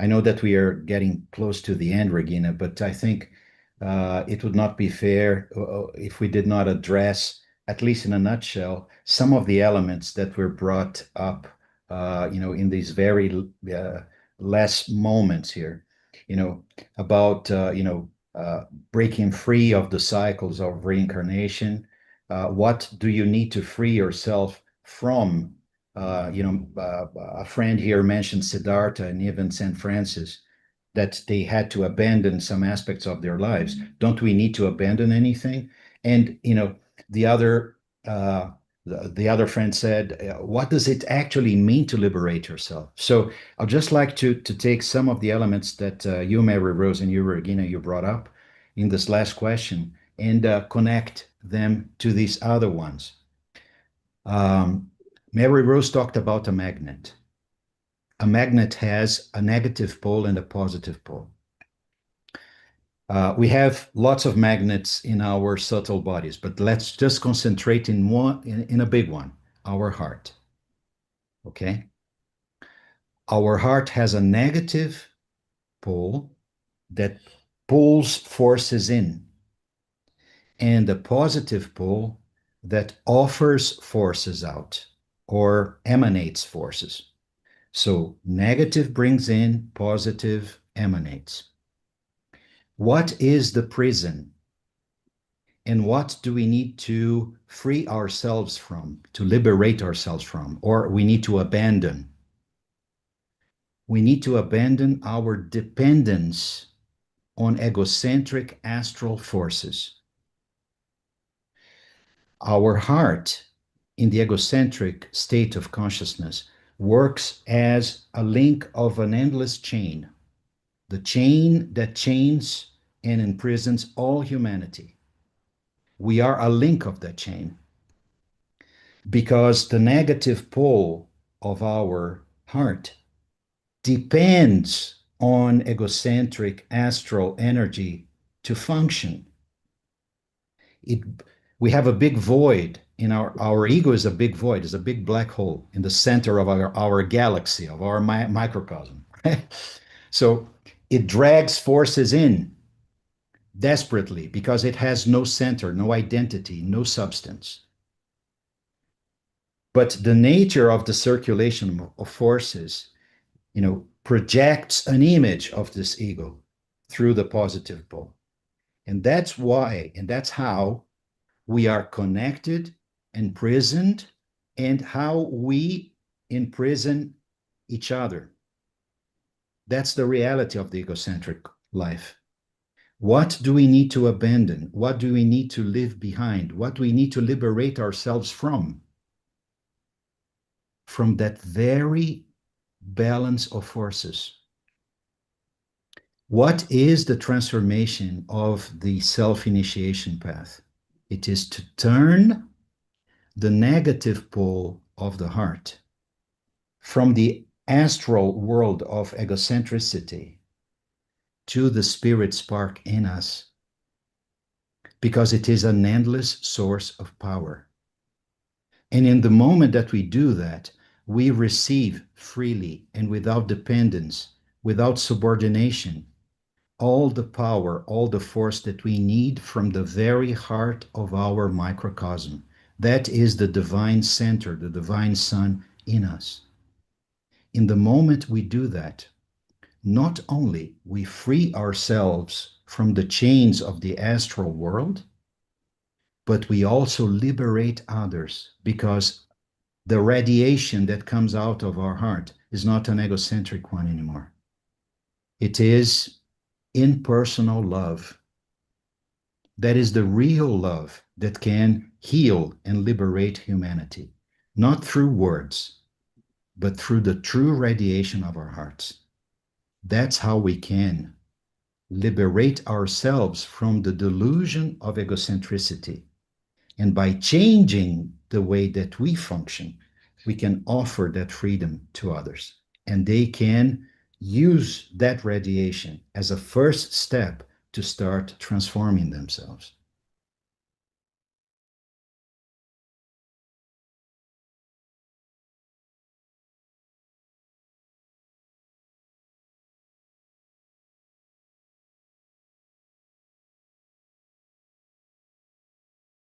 I know that we are getting close to the end, Regina, but I think it would not be fair if we did not address, at least in a nutshell, some of the elements that were brought up, in these very last moments here, you know, about, breaking free of the cycles of reincarnation. What do you need to free yourself from? A friend here mentioned Siddhartha and even St. Francis, that they had to abandon some aspects of their lives. Don't we need to abandon anything? And the other uh, the other friend said, "What does it actually mean to liberate yourself?" So I'd just like to take some of the elements that you, Mary Rose, and you, Regina, you brought up in this last question and connect them to these other ones. Um, Mary Rose talked about a magnet. A magnet has a negative pole and a positive pole. We have lots of magnets in our subtle bodies, but let's just concentrate in one, in a big one, our heart. Okay? Our heart has a negative pole that pulls forces in, and a positive pole that offers forces out or emanates forces. So negative brings in, positive emanates. What is the prison? And what do we need to free ourselves from, to liberate ourselves from, or we need to abandon? We need to abandon our dependence on egocentric astral forces. Our heart, in the egocentric state of consciousness, works as a link of an endless chain, the chain that chains and imprisons all humanity. We are a link of that chain because the negative pole of our heart depends on egocentric astral energy to function. It, we have a big void in our ego is a big void, is a big black hole in the center of our galaxy, of our microcosm. So it drags forces in desperately because it has no center, no identity, no substance. But the nature of the circulation of forces, projects an image of this ego through the positive pole. And that's why, and that's how we are connected, imprisoned, and how we imprison each other. That's the reality of the egocentric life. What do we need to abandon? What do we need to leave behind? What do we need to liberate ourselves from? From that very balance of forces. What is the transformation of the self-initiation path? It is to turn the negative pole of the heart from the astral world of egocentricity to the spirit spark in us, because it is an endless source of power. And in the moment that we do that, we receive freely and without dependence, without subordination, all the power, all the force that we need from the very heart of our microcosm. That is the divine center, the divine sun in us. In the moment we do that, not only we free ourselves from the chains of the astral world, but we also liberate others, because the radiation that comes out of our heart is not an egocentric one anymore. It is impersonal love. That is the real love that can heal and liberate humanity, not through words, but through the true radiation of our hearts. That's how we can liberate ourselves from the delusion of egocentricity. And by changing the way that we function, we can offer that freedom to others. And they can use that radiation as a first step to start transforming themselves.